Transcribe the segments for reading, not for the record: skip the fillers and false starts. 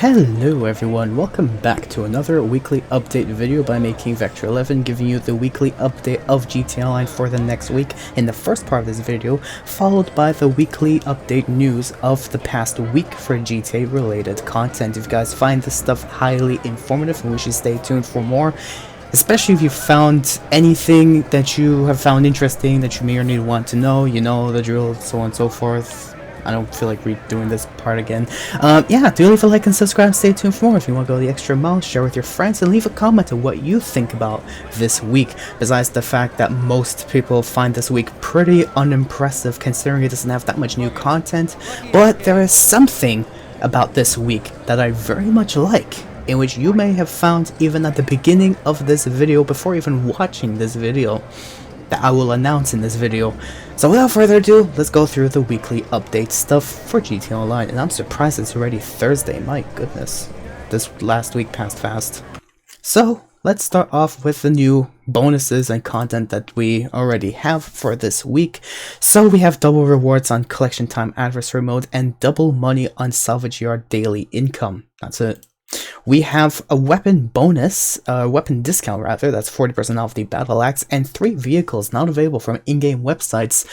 Hello everyone, welcome back to another weekly update video by me, King Vector 11, giving you the weekly update of GTA Online for the next week in the first part of this video, followed by the weekly update news of the past week for GTA related content. If you guys find this stuff highly informative, we should stay tuned for more, especially if you found anything that you have found interesting that you may or may want to know, you know the drill, so on and so forth. I don't feel like redoing this part again. Yeah, do leave a like and subscribe, stay tuned for more. If you want to go the extra mile, share with your friends, and leave a comment on what you think about this week. Besides the fact that most people find this week pretty unimpressive considering it doesn't have that much new content, but there is something about this week that I very much like, in which you may have found even at the beginning of this video, before even watching this video, that I will announce in this video. So without further ado, let's go through the weekly update stuff for GTA Online. And I'm surprised it's already Thursday, my goodness. This last week passed fast. So let's start off with the new bonuses and content that we already have for this week. So we have double rewards on collection time adversary mode and double money on salvage yard daily income. That's it. We have a weapon bonus, weapon discount rather, that's 40% off the battle axe, and 3 vehicles not available from in-game websites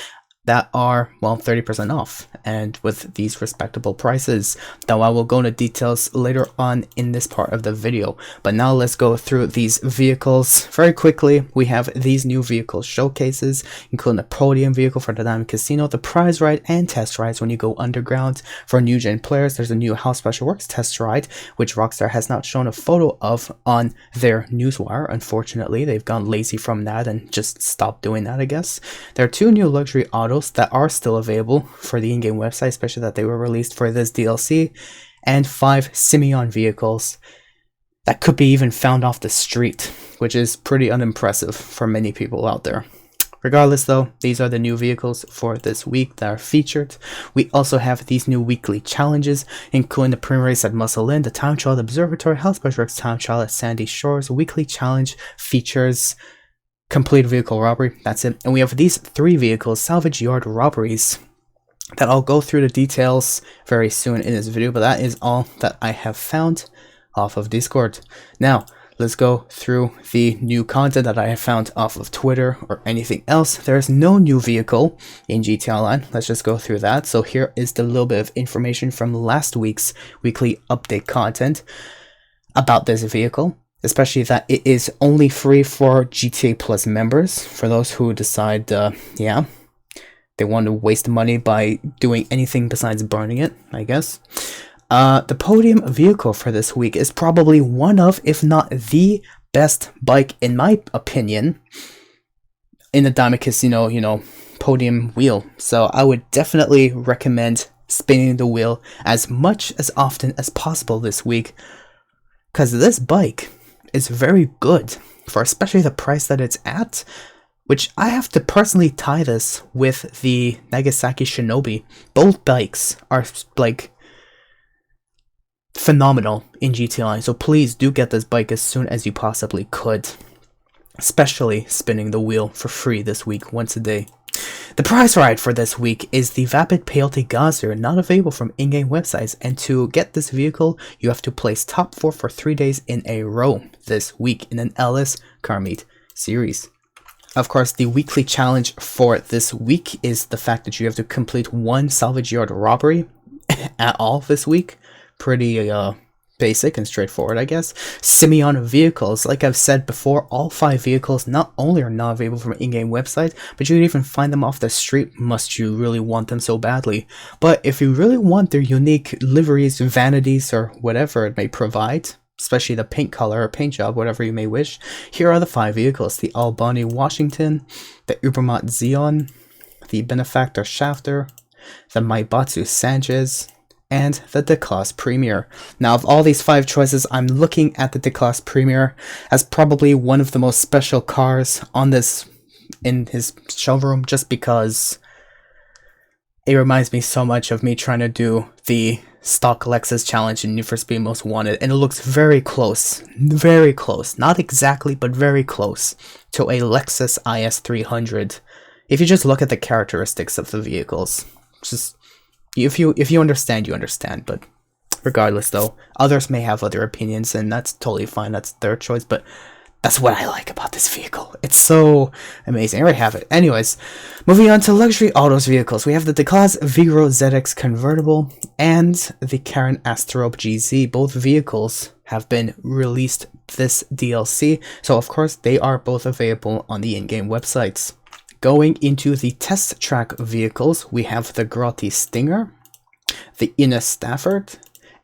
that are, well, 30% off, and with these respectable prices, though I will go into details later on in this part of the video. But now let's go through these vehicles very quickly. We have these new vehicle showcases, including the podium vehicle for the Diamond Casino, the prize ride, and test rides when you go underground. For new gen players, there's a new How Special Works test ride, which Rockstar has not shown a photo of on their newswire. Unfortunately, they've gone lazy from that and just stopped doing that, I guess. There are 2 new luxury autos that are still available for the in-game website, especially that they were released for this DLC, and 5 Simeon vehicles that could be even found off the street, which is pretty unimpressive for many people out there. Regardless though, these are the new vehicles for this week that are featured. We also have these new weekly challenges, including the Prime Race at Muscle Inn, the Time Trial at Observatory, House Special Works Time Trial at Sandy Shores. Weekly challenge features complete vehicle robbery, that's it. And we have these 3 vehicles, salvage yard robberies, that I'll go through the details very soon in this video, but that is all that I have found off of Discord. Now, let's go through the new content that I have found off of Twitter or anything else. There's no new vehicle in GTA Online. Let's just go through that. So here is the little bit of information from last week's weekly update content about this vehicle. Especially that it is only free for GTA Plus members, for those who decide, yeah, they want to waste money by doing anything besides burning it, I guess. The podium vehicle for this week is probably one of, if not the best bike, in my opinion, in the Diamond Casino, you know, podium wheel. So I would definitely recommend spinning the wheel as much as often as possible this week, because this bike is very good for especially the price that it's at, which I have to personally tie this with the Nagasaki Shinobi. Both bikes are like phenomenal in GTA Online, so please do get this bike as soon as you possibly could, especially spinning the wheel for free this week once a day. The prize ride for this week is the Vapid Peyote Gazer, not available from in-game websites, and to get this vehicle, you have to place top 4 for 3 days in a row this week in an LS car meet series. Of course, the weekly challenge for this week is the fact that you have to complete 1 salvage yard robbery at all this week. Pretty basic and straightforward, I guess. Simeon vehicles, like I've said before, all 5 vehicles not only are not available from in-game website, but you can even find them off the street, must you really want them so badly. But if you really want their unique liveries, vanities, or whatever it may provide, especially the paint color or paint job, whatever you may wish, here are the 5 vehicles: the Albany Washington, the Ubermat Xeon, the Benefactor Shafter, the Maibatsu Sanchez, and the D-Class Premier. Now, of all these 5 choices, I'm looking at the D-Class Premier as probably one of the most special cars on this, in his showroom, just because it reminds me so much of me trying to do the stock Lexus challenge in Need for Speed Most Wanted, and it looks very close, not exactly, but very close to a Lexus IS300. If you just look at the characteristics of the vehicles, just if you understand, you understand, but Regardless though, others may have other opinions and that's totally fine, that's their choice, but that's what I like about this vehicle. It's so amazing. I already have it. Anyways, moving on to luxury autos vehicles. We have the D-Class Vigoro ZX convertible and the Karin Asterope GZ. Both vehicles have been released this DLC, so of course they are both available on the in-game websites. Going into the test track vehicles, we have the Grotti Stinger, the Ina Stafford,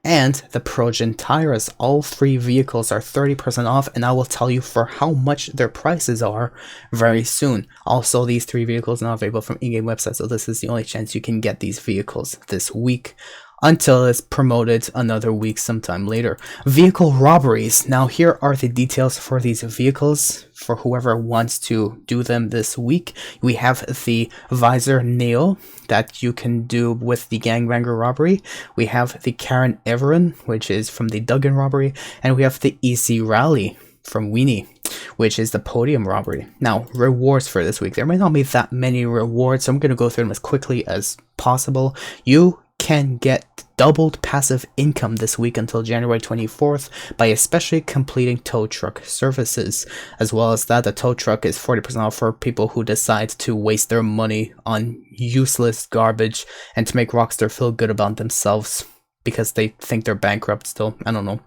and the Progen Tyrus. All three vehicles are 30% off, and I will tell you for how much their prices are very soon. Also, these three vehicles are not available from in-game websites, so this is the only chance you can get these vehicles this week, until it's promoted another week sometime later. Vehicle robberies. Now here are the details for these vehicles for whoever wants to do them this week. We have the Visor Neo that you can do with the Gangbanger robbery. We have the Karen Everin, which is from the Duggan robbery, and we have the Easy Rally from Weenie, which is the podium robbery. Now, rewards for this week. There may not be that many rewards, so I'm going to go through them as quickly as possible. You can get doubled passive income this week until January 24th by especially completing tow truck services. As well as that, the tow truck is 40% off for people who decide to waste their money on useless garbage and to make Rockstar feel good about themselves because they think they're bankrupt still. I don't know.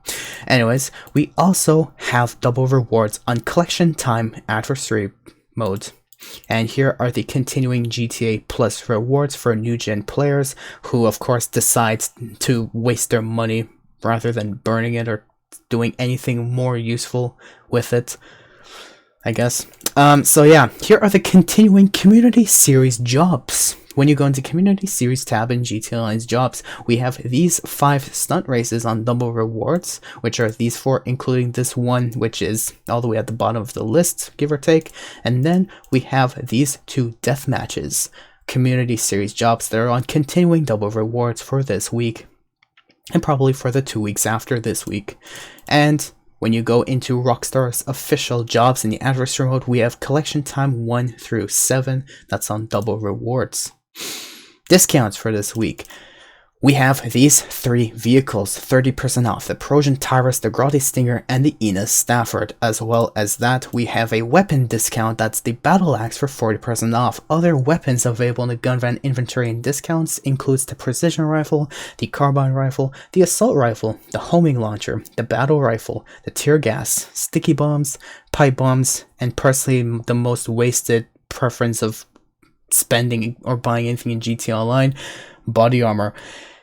Anyways, we also have double rewards on collection time adversary mode. And here are the continuing GTA Plus rewards for new gen players who of course decide to waste their money rather than burning it or doing anything more useful with it, I guess. So yeah, here are the continuing community series jobs. When you go into Community Series tab in GTA Online's jobs, we have these 5 stunt races on double rewards, which are these 4, including this one, which is all the way at the bottom of the list, give or take. And then we have these 2 death matches, Community Series jobs that are on continuing double rewards for this week, and probably for the 2 weeks after this week. And when you go into Rockstar's official jobs in the adversary mode, we have collection time 1 through 7, that's on double rewards. Discounts for this week. We have these 3 vehicles 30% off, the Progen Tyrus, the Grotti Stinger, and the Ina Stafford. As well as that, we have a weapon discount, that's the Battle Axe for 40% off. Other weapons available in the gun van inventory and discounts includes the Precision Rifle, the Carbine Rifle, the Assault Rifle, the Homing Launcher, the Battle Rifle, the Tear Gas, Sticky Bombs, Pipe Bombs, and personally the most wasted preference of spending or buying anything in GTA Online, body armor.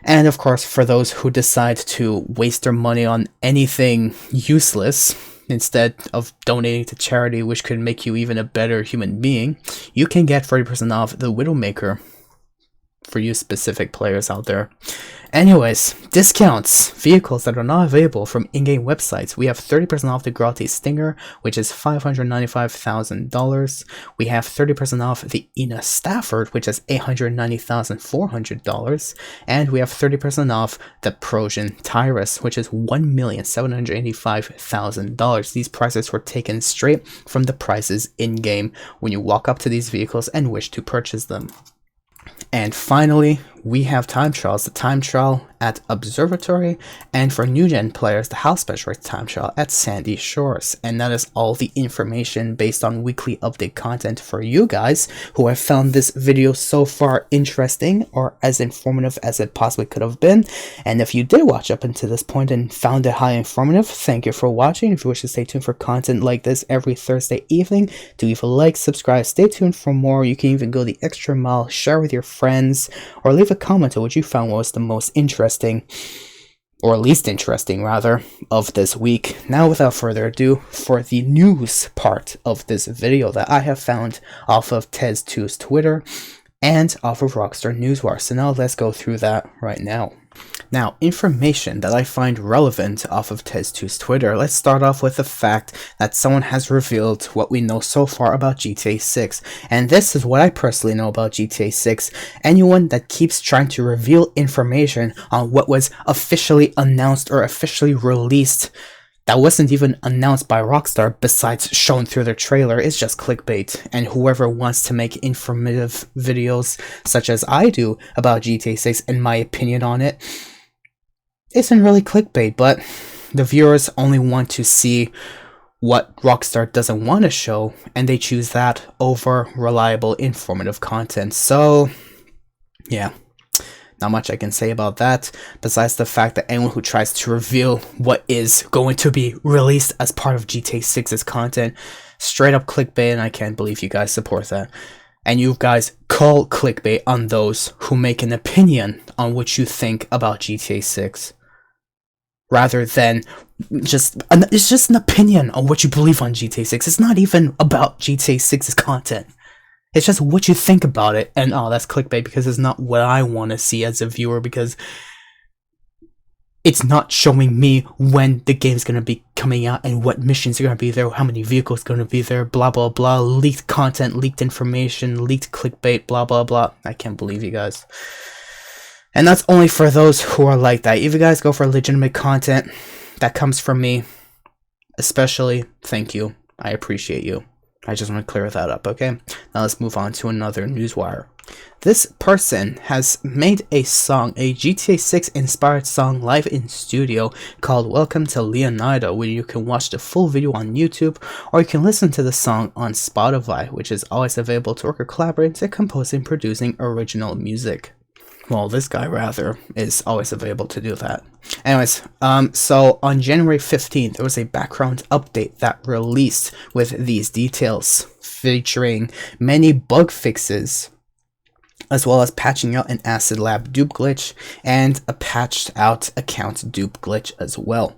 And of course, for those who decide to waste their money on anything useless instead of donating to charity, which could make you even a better human being, you can get 40% off the Widowmaker for you specific players out there. Anyways, discounts, vehicles that are not available from in-game websites. We have 30% off the Grotti Stinger, which is $595,000. We have 30% off the Ina Stafford, which is $890,400. And we have 30% off the Progen Tyrus, which is $1,785,000. These prices were taken straight from the prices in-game when you walk up to these vehicles and wish to purchase them. And finally, we have time trials, the time trial at Observatory, and for new gen players, the House Specialist time trial at Sandy Shores. And that is all the information based on weekly update content for you guys who have found this video so far interesting or as informative as it possibly could have been. And if you did watch up until this point and found it highly informative, thank you for watching. If you wish to stay tuned for content like this every Thursday evening, do leave a like, subscribe, stay tuned for more. You can even go the extra mile, share with your friends, or leave a comment on what you found was the most interesting, or least interesting rather, of this week. Now without further ado, for the news part of this video that I have found off of Tez2's Twitter and off of Rockstar Newswire. So now let's go through that right now. Now, information that I find relevant off of Tez2's Twitter. Let's start off with the fact that someone has revealed what we know so far about GTA 6. And this is what I personally know about GTA 6. Anyone that keeps trying to reveal information on what was officially announced or officially released that wasn't even announced by Rockstar besides shown through their trailer is just clickbait. And whoever wants to make informative videos such as I do about GTA 6 and my opinion on it isn't really clickbait, but the viewers only want to see what Rockstar doesn't want to show, and they choose that over reliable, informative content. So, yeah, not much I can say about that, besides the fact that anyone who tries to reveal what is going to be released as part of GTA 6's content, straight up clickbait, and I can't believe you guys support that. And you guys call clickbait on those who make an opinion on what you think about GTA 6. Rather than it's just an opinion on what you believe on GTA 6. It's not even about GTA 6's content. It's just what you think about it. And oh, that's clickbait because it's not what I want to see as a viewer, because it's not showing me when the game's going to be coming out and what missions are going to be there, how many vehicles are going to be there, blah blah blah, leaked content, leaked information, leaked clickbait, blah blah blah. I can't believe you guys. And that's only for those who are like that. If you guys go for legitimate content that comes from me, especially, thank you. I appreciate you. I just want to clear that up, okay? Now let's move on to another newswire. This person has made a song, a GTA 6 inspired song live in studio called Welcome to Leonardo, where you can watch the full video on YouTube, or you can listen to the song on Spotify, which is always available to work or collaborate to compose and producing original music. Well, this guy, rather, is always available to do that. Anyways, so on January 15th, there was a background update that released with these details, featuring many bug fixes, as well as patching out an Acid Lab dupe glitch, and a patched out account dupe glitch as well.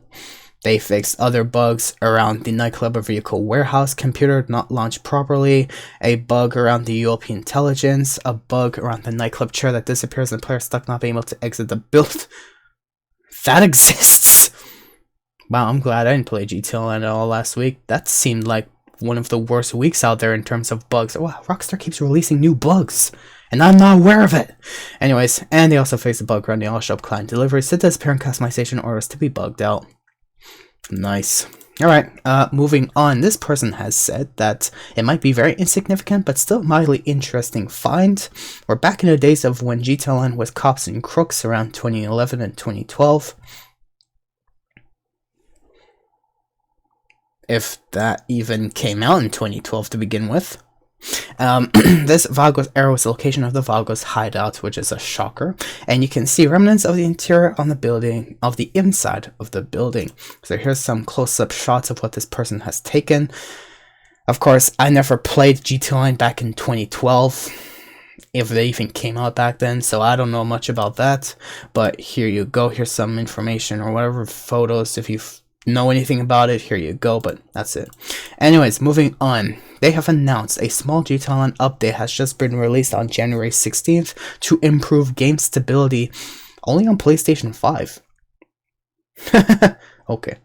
They fixed other bugs around the nightclub or vehicle warehouse computer not launched properly, a bug around the ULP intelligence, a bug around the nightclub chair that disappears and the player stuck not being able to exit the build. That exists! Wow, I'm glad I didn't play GTA Online at all last week. That seemed like one of the worst weeks out there in terms of bugs. Wow, Rockstar keeps releasing new bugs, and I'm not aware of it! Anyways, and they also fixed a bug around the all-shop client deliveries to disappear and customization orders to be bugged out. Nice. Alright, moving on. This person has said that it might be very insignificant, but still mildly interesting find. We're back in the days of when GTA Online was cops and crooks around 2011 and 2012. If that even came out in 2012 to begin with. This Vagos arrow is the location of the Vagos hideout, which is a shocker, and you can see remnants of the interior on the building, of the inside of the building. So here's some close-up shots of what this person has taken. Of course, I never played GTA Online back in 2012, if they even came out back then, so I don't know much about that, but here you go. Here's some information or whatever, photos. If you know anything about it, here you go, but that's it. Anyways, moving on. They have announced a small GTA Online update has just been released on January 16th to improve game stability only on PlayStation 5. Okay.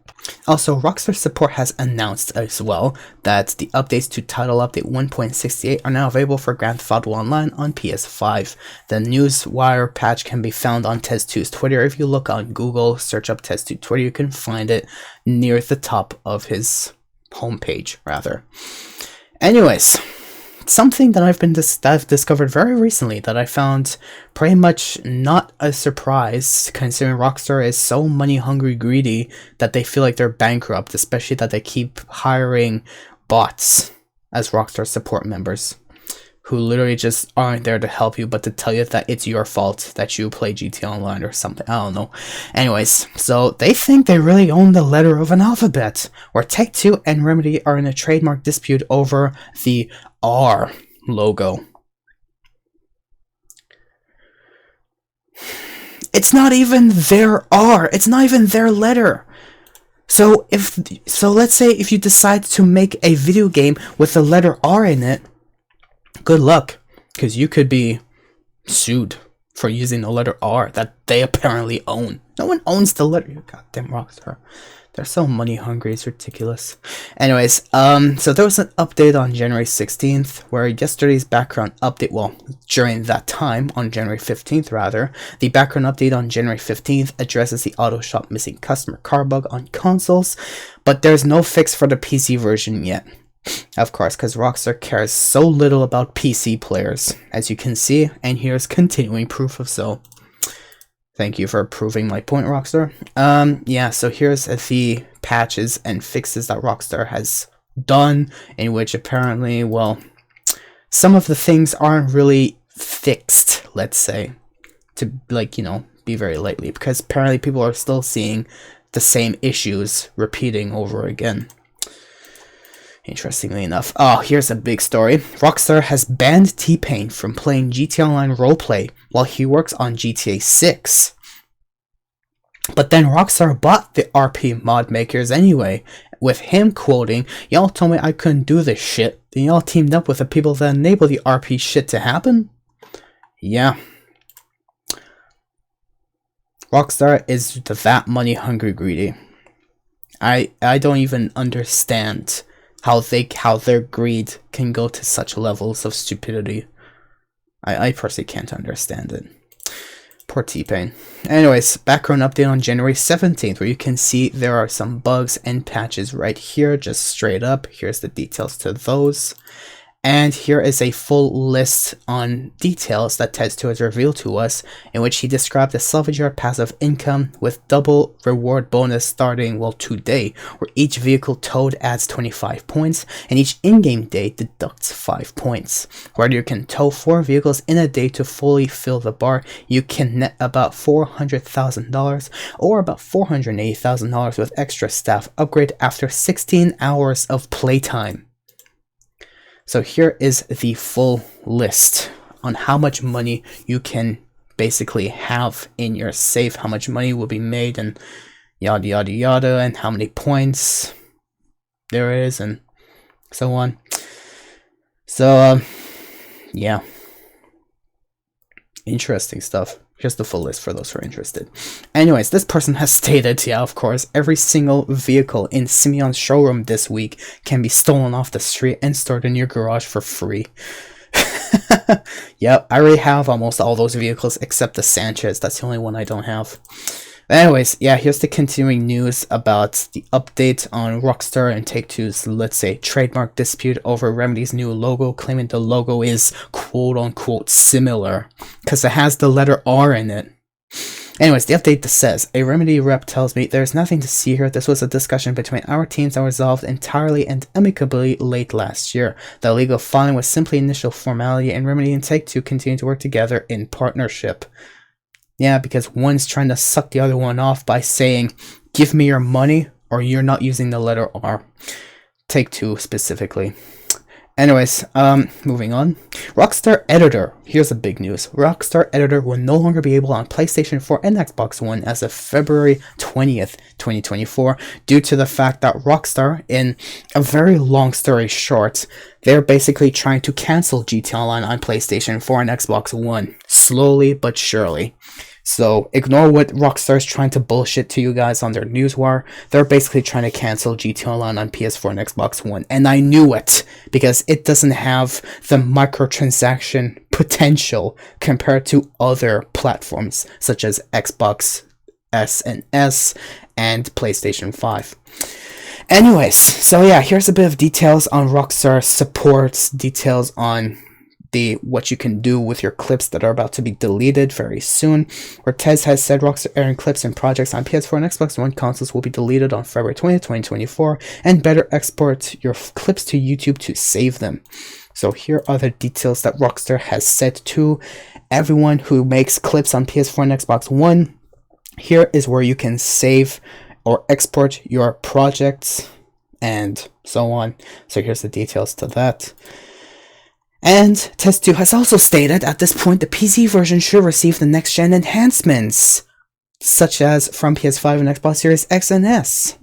Also, Rockstar support has announced as well that the updates to Title Update 1.68 are now available for Grand Theft Auto Online on PS5. The Newswire patch can be found on Tez2's Twitter. If you look on Google, search up Tez2 Twitter, you can find it near the top of his homepage, rather. Anyways, something that I've discovered very recently that I found pretty much not a surprise, considering Rockstar is so money hungry, greedy, that they feel like they're bankrupt, especially that they keep hiring bots as Rockstar support members who literally just aren't there to help you, but to tell you that it's your fault that you play GTA Online or something. I don't know. Anyways, so they think they really own the letter of an alphabet, where Take-Two and Remedy are in a trademark dispute over the R logo. It's not even their R. It's not even their letter. So let's say if you decide to make a video game with the letter R in it, good luck, because you could be sued for using the letter R that they apparently own. No one owns the letter. Goddamn Rockstar. They're so money hungry, it's ridiculous. Anyways, so there was an update on January 16th, where yesterday's background update, well, during that time, on January 15th rather, the background update on January 15th addresses the auto shop missing customer car bug on consoles, but there's no fix for the PC version yet. Of course, because Rockstar cares so little about PC players, as you can see, and here's continuing proof of so. Thank you for proving my point, Rockstar. Yeah, so here's the patches and fixes that Rockstar has done, in which apparently, well, some of the things aren't really fixed, let's say, to, like, you know, be very lightly, because apparently people are still seeing the same issues repeating over again. Interestingly enough. Oh, here's a big story. Rockstar has banned T-Pain from playing GTA Online roleplay while he works on GTA 6. But then Rockstar bought the RP mod makers anyway, with him quoting, "Y'all told me I couldn't do this shit, then y'all teamed up with the people that enable the RP shit to happen?" Yeah. Rockstar is that money hungry greedy. I don't even understand how their greed can go to such levels of stupidity. I personally can't understand it. Poor T-Pain. Anyways, background update on January 17th, where you can see there are some bugs and patches right here, just straight up. Here's the details to those. And here is a full list on details that Tez2 has revealed to us, in which he described a salvage-yard passive income with double reward bonus starting, well, today, where each vehicle towed adds 25 points, and each in-game day deducts 5 points. Whether you can tow 4 vehicles in a day to fully fill the bar, you can net about $400,000, or about $480,000 with extra staff upgrade after 16 hours of playtime. So here is the full list on how much money you can basically have in your safe, how much money will be made, and yada yada yada, and how many points there is, and so on. So, yeah. Interesting stuff. Here's the full list for those who are interested. Anyways, this person has stated, yeah, of course, every single vehicle in Simeon's showroom this week can be stolen off the street and stored in your garage for free. Yep, I already have almost all those vehicles except the Sanchez. That's the only one I don't have. Anyways, yeah, here's the continuing news about the update on Rockstar and Take-Two's, let's say, trademark dispute over Remedy's new logo, claiming the logo is quote-unquote similar, because it has the letter R in it. Anyways, the update says, a Remedy rep tells me, "There's nothing to see here. This was a discussion between our teams that resolved entirely and amicably late last year. The legal filing was simply initial formality, and Remedy and Take-Two continue to work together in partnership." Yeah, because one's trying to suck the other one off by saying, "Give me your money," or "You're not using the letter R." Take-Two specifically. Anyways, moving on. Rockstar Editor. Here's the big news. Rockstar Editor will no longer be able on PlayStation 4 and Xbox One as of February 20th, 2024, due to the fact that Rockstar, in a very long story short, they're basically trying to cancel GTA Online on PlayStation 4 and Xbox One, slowly but surely. So ignore what Rockstar's trying to bullshit to you guys on their newswire. They're basically trying to cancel GTA Online on PS4 and Xbox One. And I knew it, because it doesn't have the microtransaction potential compared to other platforms, such as Xbox S and S and PlayStation 5. Anyways, so yeah, here's a bit of details on Rockstar support, details on what you can do with your clips that are about to be deleted very soon. Where Tez has said Rockstar airing clips and projects on PS4 and Xbox One consoles will be deleted on February 20th, 2024, and better export your clips to YouTube to save them. So here are the details that Rockstar has said to everyone who makes clips on PS4 and Xbox One. Here is where you can save or export your projects and so on. So here's the details to that. And Tez2 has also stated at this point the PC version should receive the next-gen enhancements, such as from PS5 and Xbox Series X and S.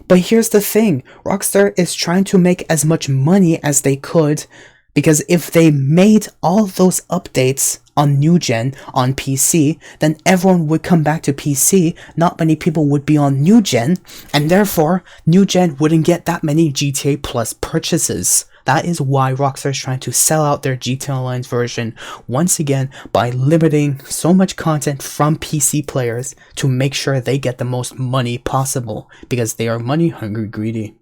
But here's the thing, Rockstar is trying to make as much money as they could, because if they made all those updates on new gen on PC, then everyone would come back to PC, not many people would be on new gen, and therefore new gen wouldn't get that many GTA Plus purchases. That is why Rockstar is trying to sell out their GTA Online version once again by limiting so much content from PC players to make sure they get the most money possible, because they are money hungry greedy.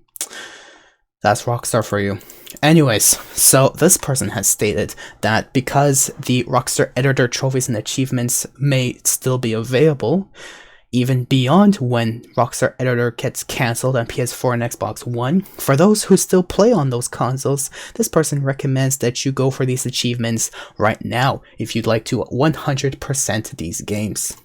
That's Rockstar for you. Anyways, so this person has stated that because the Rockstar Editor trophies and achievements may still be available, even beyond when Rockstar Editor gets cancelled on PS4 and Xbox One, for those who still play on those consoles, this person recommends that you go for these achievements right now if you'd like to 100% these games.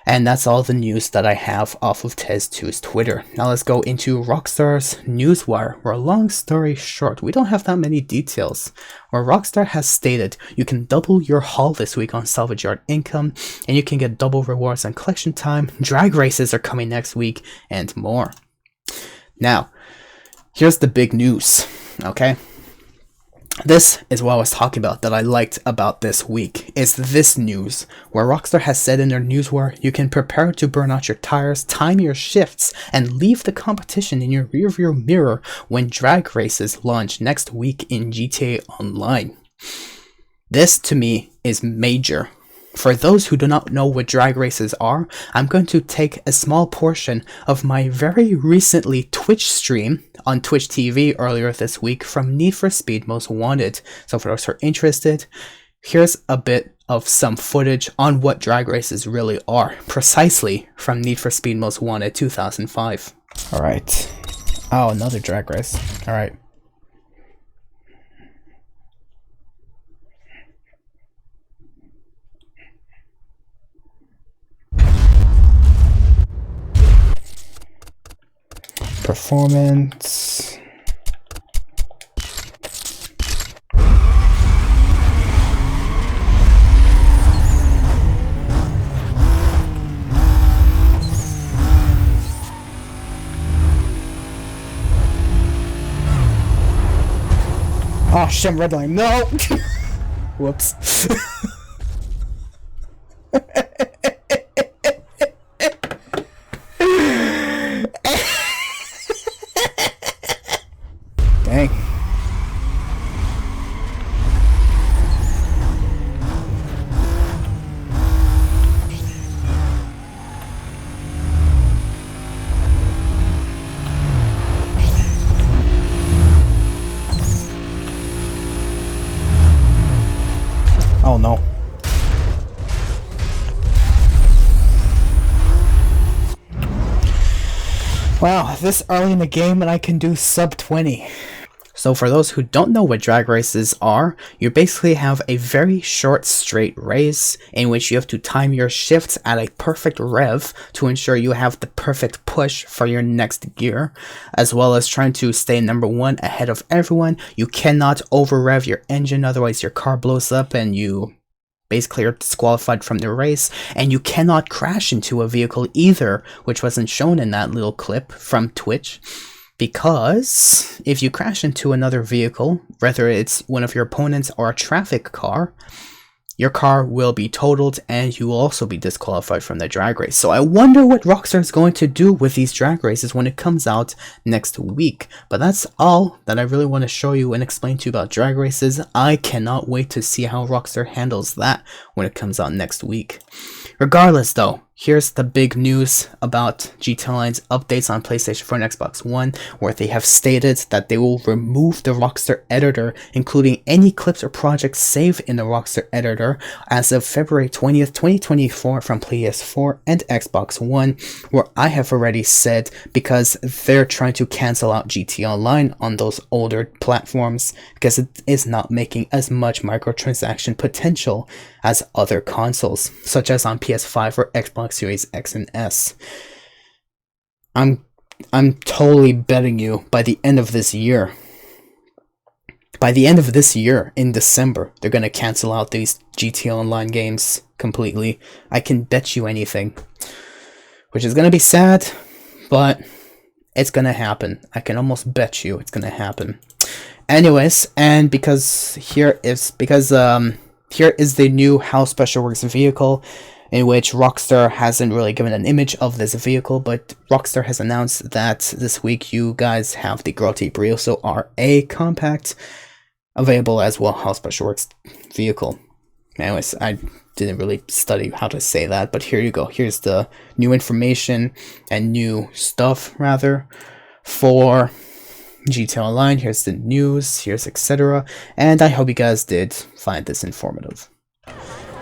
And that's all the news that I have off of Tez2's Twitter. Now let's go into Rockstar's Newswire, where long story short, we don't have that many details, where Rockstar has stated you can double your haul this week on Salvage Yard income, and you can get double rewards on collection time, drag races are coming next week, and more. Now, here's the big news, okay? This is what I was talking about that I liked about this week, is this news, where Rockstar has said in their newswire, you can prepare to burn out your tires, time your shifts, and leave the competition in your rearview mirror when drag races launch next week in GTA Online. This, to me, is major. For those who do not know what drag races are, I'm going to take a small portion of my very recently Twitch stream on Twitch TV earlier this week from Need for Speed Most Wanted. So for those who are interested, here's a bit of some footage on what drag races really are, precisely from Need for Speed Most Wanted 2005. Alright. Oh, another drag race. Alright. Performance. Oh shit, I'm redlining. No! Whoops. Dang. Oh no. Wow, this early in the game and I can do sub 20. So for those who don't know what drag races are, you basically have a very short straight race in which you have to time your shifts at a perfect rev to ensure you have the perfect push for your next gear, as well as trying to stay number one ahead of everyone. You cannot over rev your engine, otherwise your car blows up and you basically are disqualified from the race, and you cannot crash into a vehicle either, which wasn't shown in that little clip from Twitch. Because if you crash into another vehicle, whether it's one of your opponents or a traffic car, your car will be totaled and you will also be disqualified from the drag race. So I wonder what Rockstar is going to do with these drag races when it comes out next week. But that's all that I really want to show you and explain to you about drag races. I cannot wait to see how Rockstar handles that when it comes out next week. Regardless though, here's the big news about GTA Online's updates on PlayStation 4 and Xbox One, where they have stated that they will remove the Rockstar Editor, including any clips or projects saved in the Rockstar Editor, as of February 20th, 2024 from PS4 and Xbox One, where I have already said because they're trying to cancel out GTA Online on those older platforms because it is not making as much microtransaction potential as other consoles, such as on PS5 or Xbox Series X and S. I'm totally betting you by the end of this year, in December, they're going to cancel out these GTA Online games completely. I can bet you anything. Which is going to be sad, but it's going to happen. I can almost bet you it's going to happen. Anyways, and here is the new How Special Works vehicle, in which Rockstar hasn't really given an image of this vehicle, but Rockstar has announced that this week you guys have the Grote Brioso RA Compact available as well, How Special Works vehicle. Anyways, I didn't really study how to say that, but here you go. Here's the new information and new stuff, rather, for GTA Online, here's the news, here's etc. And I hope you guys did find this informative.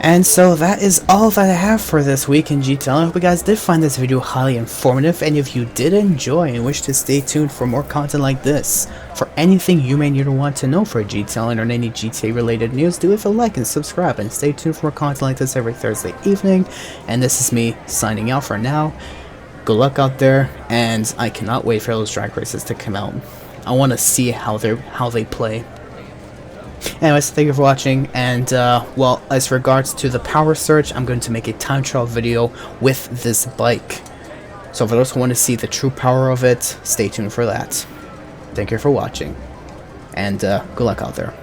And so that is all that I have for this week in GTA. I hope you guys did find this video highly informative, and if you did enjoy and wish to stay tuned for more content like this, for anything you may need to want to know for GTA or any GTA related news, do leave a like and subscribe, and stay tuned for more content like this every Thursday evening. And this is me signing out for now. Good luck out there, and I cannot wait for those drag races to come out. I want to see how they play. Anyways, thank you for watching, and well, as regards to the power surge, I'm going to make a time trial video with this bike. So for those who want to see the true power of it, stay tuned for that. Thank you for watching, and good luck out there.